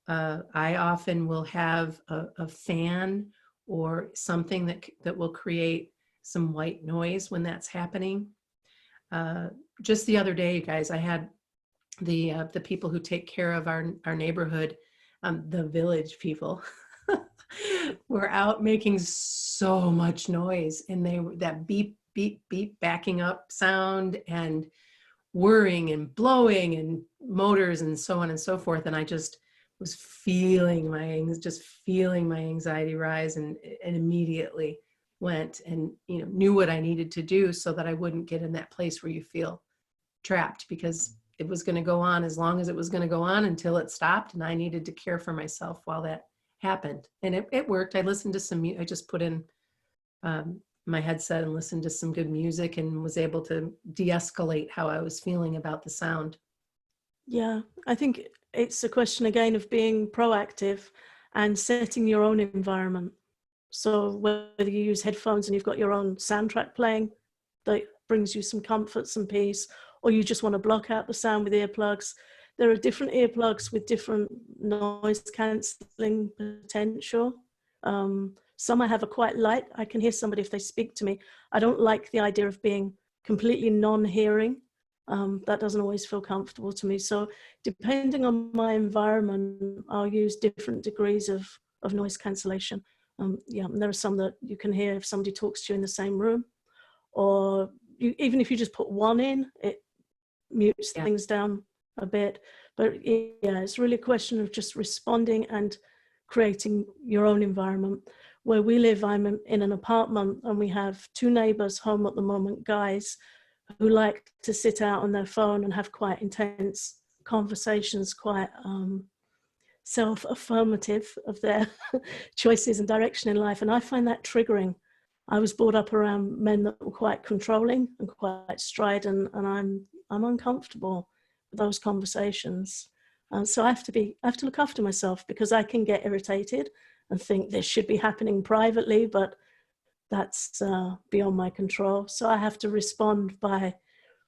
I often will have a fan or something that will create some white noise when that's happening. Just the other day, you guys, I had the people who take care of our neighborhood, the village people, were out making so much noise, and that beep, beep, beep backing up sound and whirring and blowing and motors and so on and so forth. And I just was feeling my anxiety rise, and immediately went and knew what I needed to do so that I wouldn't get in that place where you feel trapped, because it was going to go on as long as it was going to go on until it stopped, and I needed to care for myself while that happened. And it worked. I listened to I just put in my headset and listened to some good music and was able to de-escalate how I was feeling about the sound. Yeah, I think it's a question again of being proactive and setting your own environment. So whether you use headphones and you've got your own soundtrack playing that brings you some comfort, some peace, or you just want to block out the sound with earplugs. There are different earplugs with different noise cancelling potential. Some I have are quite light. I can hear somebody if they speak to me. I don't like the idea of being completely non-hearing. That doesn't always feel comfortable to me. So depending on my environment, I'll use different degrees of noise cancellation. Yeah, and there are some that you can hear if somebody talks to you in the same room, or even if you just put one in, it mutes things down a bit. But yeah, it's really a question of just responding and creating your own environment. Where we live, I'm in an apartment, and we have 2 neighbors home at the moment, guys, who like to sit out on their phone and have quite intense conversations, quite self-affirmative of their choices and direction in life. And I find that triggering. I was brought up around men that were quite controlling and quite strident, and I'm uncomfortable those conversations. So I have to look after myself, because I can get irritated and think this should be happening privately, but that's beyond my control. So I have to respond by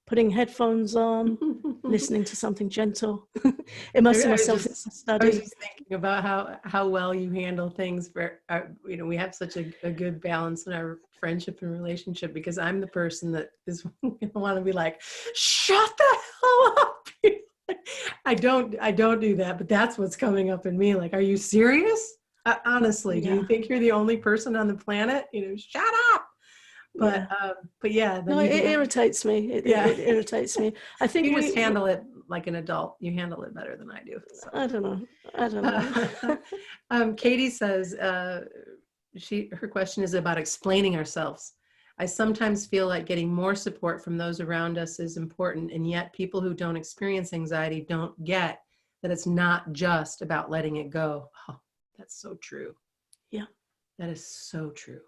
putting headphones on, listening to something gentle, immersing myself in a study. I was just thinking about how well you handle things. For we have such a good balance in our friendship and relationship, because I'm the person that is going to want to be like, shut the hell up. I don't do that, but that's what's coming up in me. Like, are you serious? Honestly, do you think you're the only person on the planet? Shut up. But yeah. No, it irritates me. It irritates me. I think you just handle it like an adult. You handle it better than I do. So. I don't know. Katie says her question is about explaining ourselves. I sometimes feel like getting more support from those around us is important, and yet people who don't experience anxiety don't get that it's not just about letting it go. Oh, that's so true. Yeah. That is so true.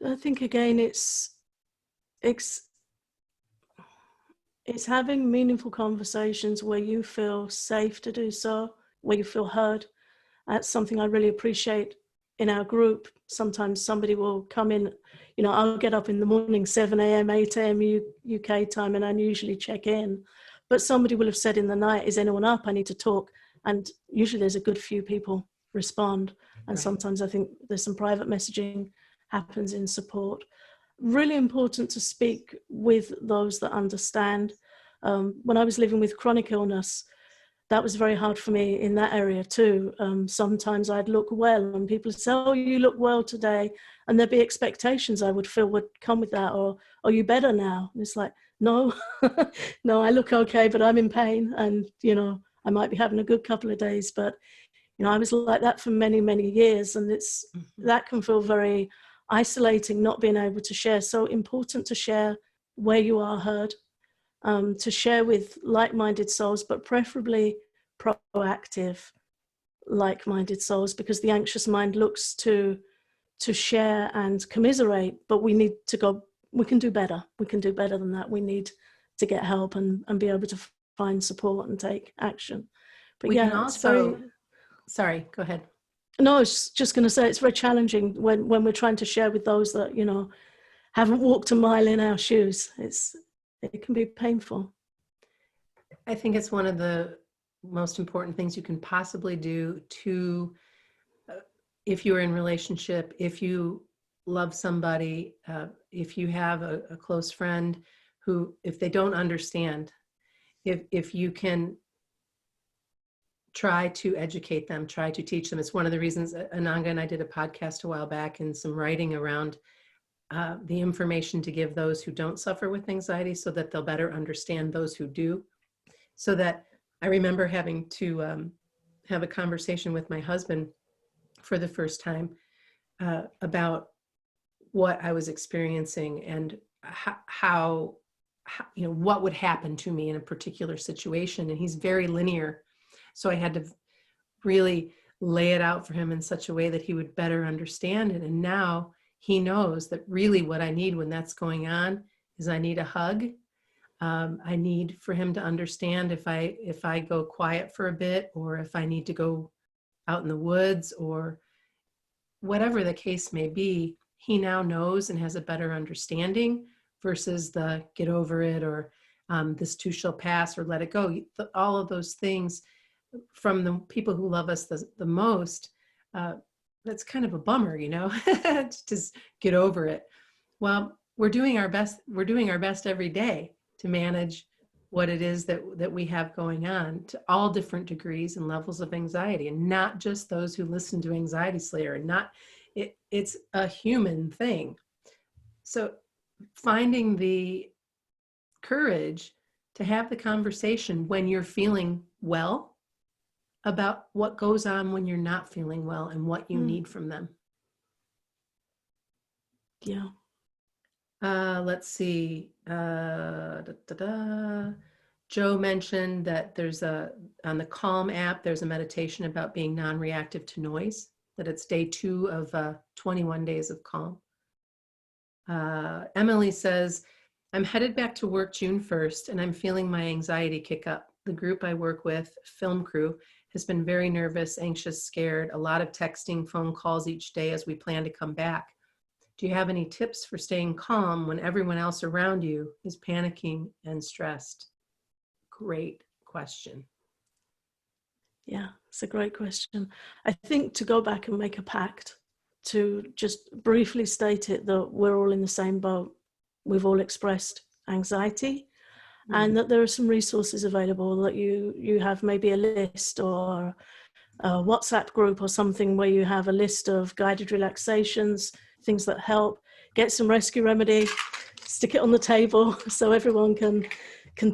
I think again, it's having meaningful conversations where you feel safe to do so, where you feel heard. That's something I really appreciate in our group. Sometimes somebody will come in, I'll get up in the morning, 7 a.m., 8 a.m. UK time, and I usually check in. But somebody will have said in the night, is anyone up? I need to talk. And usually there's a good few people respond. And sometimes I think there's some private messaging happens in support. Really important to speak with those that understand. When I was living with chronic illness, that was very hard for me in that area too. Sometimes I'd look well and people would say, oh, you look well today. And there'd be expectations I would feel would come with that, or are you better now? And it's like, no, no, I look okay, but I'm in pain. And, I might be having a good couple of days, but, I was like that for many, many years. And that can feel very isolating, not being able to share. So important to share where you are heard, to share with like-minded souls, but preferably proactive like-minded souls, because the anxious mind looks to share and commiserate, but we need to go, we can do better. We can do better than that. We need to get help and be able to find support and take action. But we yeah, can also, sorry, go ahead. No, I was just going to say it's very challenging when we're trying to share with those that, haven't walked a mile in our shoes. It can be painful. I think it's one of the most important things you can possibly do to, if you're in relationship, if you love somebody, if you have a close friend who, if they don't understand, if you can try to educate them, try to teach them. It's one of the reasons Ananga and I did a podcast a while back and some writing around the information to give those who don't suffer with anxiety so that they'll better understand those who do. So that I remember having to have a conversation with my husband for the first time about what I was experiencing and how what would happen to me in a particular situation. And he's very linear. So I had to really lay it out for him in such a way that he would better understand it. And now he knows that really what I need when that's going on is I need a hug. I need for him to understand if I go quiet for a bit, or if I need to go out in the woods, or whatever the case may be, he now knows and has a better understanding versus the get over it, or this too shall pass, or let it go. All of those things from the people who love us the most, that's kind of a bummer, just get over it. Well, we're doing our best. We're doing our best every day to manage what it is that we have going on, to all different degrees and levels of anxiety, and not just those who listen to Anxiety Slayer, and it's a human thing. So finding the courage to have the conversation when you're feeling well about what goes on when you're not feeling well and what you need from them. Yeah. Let's see. Joe mentioned that there's on the Calm app, there's a meditation about being non-reactive to noise, that it's day 2 of 21 days of calm. Emily says, I'm headed back to work June 1st, and I'm feeling my anxiety kick up. The group I work with, film crew, has been very nervous, anxious, scared, a lot of texting, phone calls each day as we plan to come back. Do you have any tips for staying calm when everyone else around you is panicking and stressed? Great question. Yeah, it's a great question. I think to go back and make a pact, to just briefly state it that we're all in the same boat. We've all expressed anxiety, and that there are some resources available, that you have maybe a list or a WhatsApp group or something where you have a list of guided relaxations, things that help. Get some rescue remedy, stick it on the table so everyone can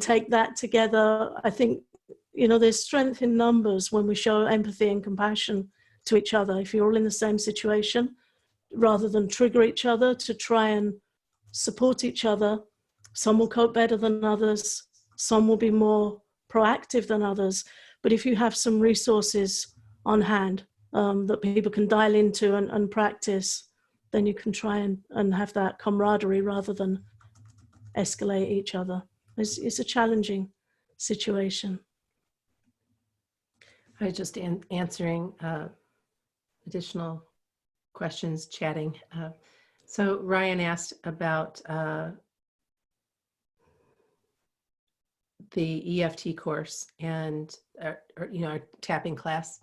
take that together. I think, you know, there's strength in numbers when we show empathy and compassion to each other. If you're all in the same situation, rather than trigger each other, to try and support each other. Some will cope better than others. Some will be more proactive than others. But if you have some resources on hand that people can dial into and practice, then you can try and have that camaraderie rather than escalate each other. It's a challenging situation. I was just answering additional questions, chatting. So Ryan asked about the EFT course and our tapping class,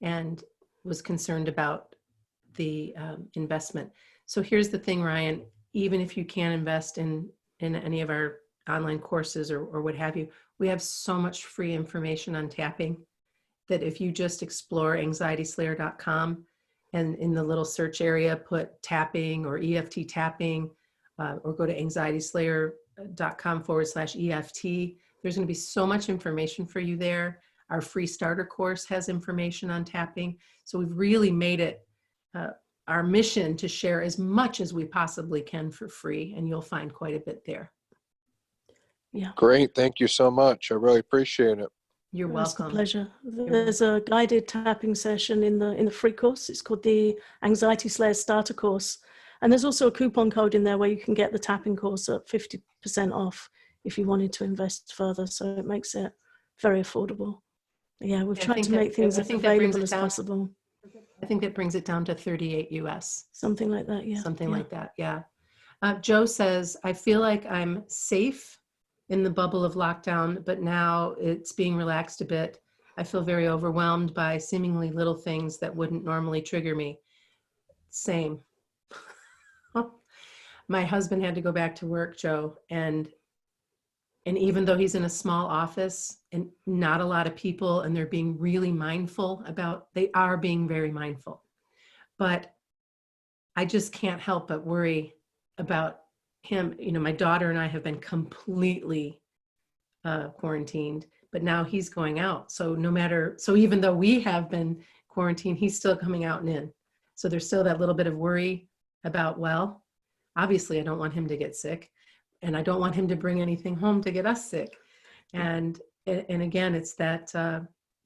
and was concerned about the investment. So here's the thing, Ryan, even if you can't invest in any of our online courses or what have you, we have so much free information on tapping that if you just explore anxietyslayer.com and in the little search area put tapping or EFT tapping, or go to anxietyslayer.com/EFT, there's going to be so much information for you there. Our free starter course has information on tapping. So we've really made it our mission to share as much as we possibly can for free, and you'll find quite a bit there. Yeah. Great. Thank you so much. I really appreciate it. You're It's welcome. a pleasure. There's a guided tapping session in the free course. It's called the Anxiety Slayer Starter Course. And there's also a coupon code in there where you can get the tapping course at 50% off if you wanted to invest further. So it makes it very affordable. Yeah, we've tried to make things as available as possible. I think that brings it down to 38 US. Something like that, yeah. Something like that, yeah. Joe says, I feel like I'm safe in the bubble of lockdown, but now it's being relaxed a bit. I feel very overwhelmed by seemingly little things that wouldn't normally trigger me. Same. My husband had to go back to work, Joe, and even though he's in a small office and not a lot of people, and they're being really mindful they are being very mindful, but I just can't help but worry about him. You know, my daughter and I have been completely quarantined, but now he's going out. So even though we have been quarantined, he's still coming out and in. So there's still that little bit of worry about, well, obviously I don't want him to get sick, and I don't want him to bring anything home to get us sick. And again, it's that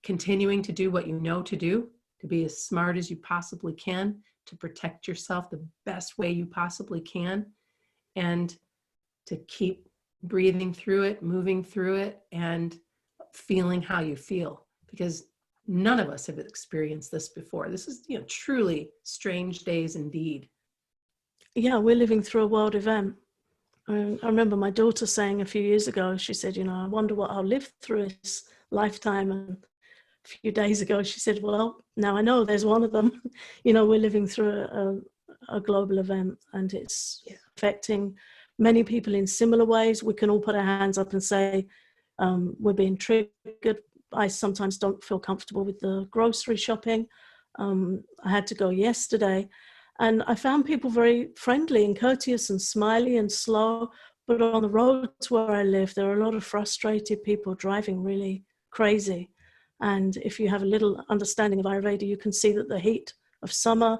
continuing to do what you know to do, to be as smart as you possibly can, to protect yourself the best way you possibly can, and to keep breathing through it, moving through it, and feeling how you feel, because none of us have experienced this before. This is, truly strange days indeed. Yeah, we're living through a world event. I remember my daughter saying a few years ago, she said, I wonder what I'll live through this lifetime. And a few days ago, she said, well, now I know there's one of them. We're living through a global event, and it's affecting many people in similar ways. We can all put our hands up and say, we're being triggered. I sometimes don't feel comfortable with the grocery shopping. I had to go yesterday, and I found people very friendly and courteous and smiley and slow. But on the roads where I live, there are a lot of frustrated people driving really crazy. And if you have a little understanding of Ayurveda, you can see that the heat of summer,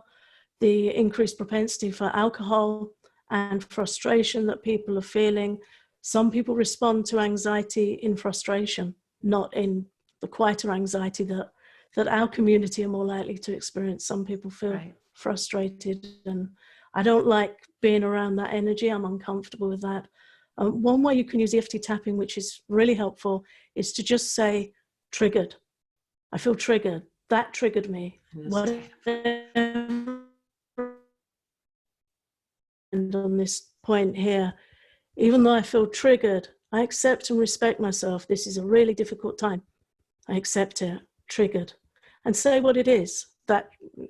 the increased propensity for alcohol and frustration that people are feeling. Some people respond to anxiety in frustration, not in the quieter anxiety that our community are more likely to experience. Some people feel frustrated, and I don't like being around that energy. I'm uncomfortable with that. One way you can use EFT tapping, which is really helpful, is to just say, triggered. I feel triggered. That triggered me. Whatever. And on this point here, even though I feel triggered, I accept and respect myself. This is a really difficult time. I accept it, triggered. And say what it is,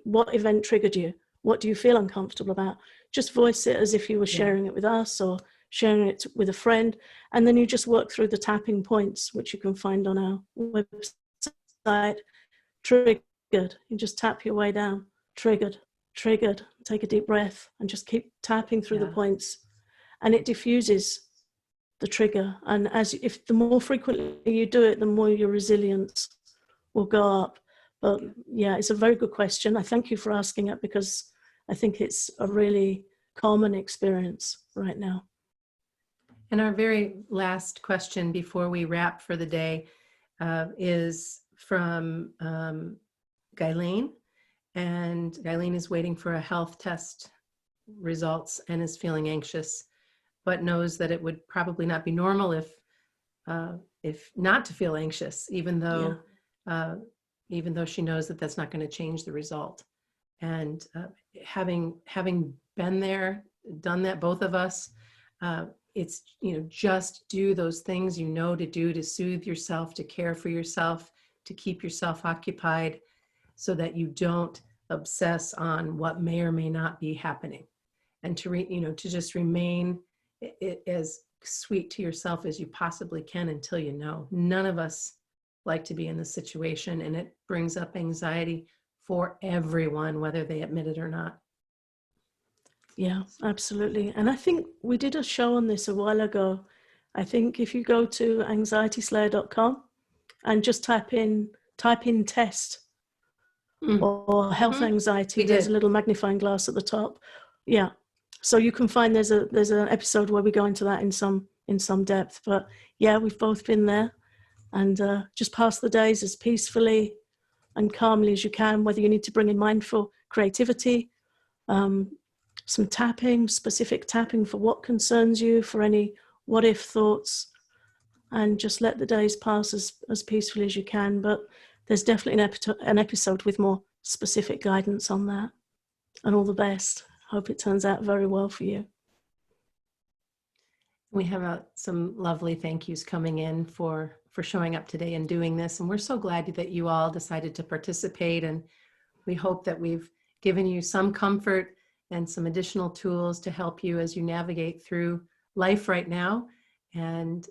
what event triggered you? What do you feel uncomfortable about? Just voice it as if you were sharing it with us or sharing it with a friend. And then you just work through the tapping points, which you can find on our website. Triggered. You just tap your way down. Triggered. Triggered. Take a deep breath and just keep tapping through the points. And it diffuses the trigger. And if the more frequently you do it, the more your resilience will go up. But yeah, it's a very good question. I thank you for asking it, because I think it's a really common experience right now. And our very last question before we wrap for the day is from Guylaine. And Guylaine is waiting for a health test results and is feeling anxious, but knows that it would probably not be normal if not to feel anxious, even though she knows that that's not going to change the result. And having been there, done that, both of us, it's, just do those things to do to soothe yourself, to care for yourself, to keep yourself occupied, so that you don't obsess on what may or may not be happening, and to just remain as sweet to yourself as you possibly can until you know. None of us like to be in this situation, and it brings up anxiety for everyone, whether they admit it or not. Yeah, absolutely. And I think we did a show on this a while ago. I think if you go to anxietyslayer.com and just type in test or health anxiety, there's a little magnifying glass at the top. Yeah. So you can find there's an episode where we go into that in some depth. But yeah, we've both been there. And just pass the days as peacefully and calmly as you can, whether you need to bring in mindful creativity, some tapping, specific tapping for what concerns you, for any what if thoughts, and just let the days pass as peacefully as you can. But there's definitely an episode with more specific guidance on that. And all the best. Hope it turns out very well for you. We have some lovely thank yous coming in for showing up today and doing this. And we're so glad that you all decided to participate. And we hope that we've given you some comfort and some additional tools to help you as you navigate through life right now. And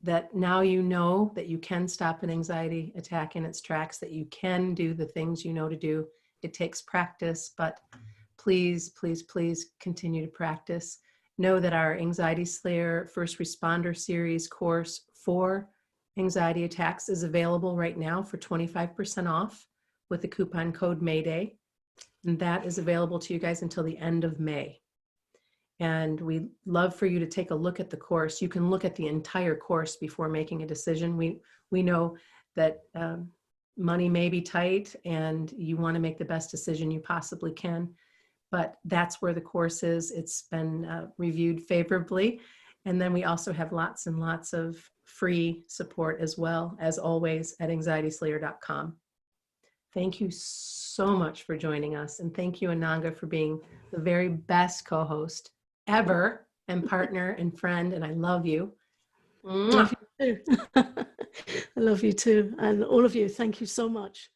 that now you know that you can stop an anxiety attack in its tracks, that you can do the things you know to do. It takes practice, but please, please, please continue to practice. Know that our Anxiety Slayer First Responder Series course for anxiety attacks is available right now for 25% off with the coupon code Mayday. And that is available to you guys until the end of May. And we'd love for you to take a look at the course. You can look at the entire course before making a decision. We know that money may be tight and you want to make the best decision you possibly can. But that's where the course is. It's been reviewed favorably. And then we also have lots and lots of free support as well, as always, at anxietyslayer.com. Thank you so much for joining us. And thank you, Ananga, for being the very best co-host ever, and partner and friend. And I love you. Love you too. I love you too. And all of you, thank you so much.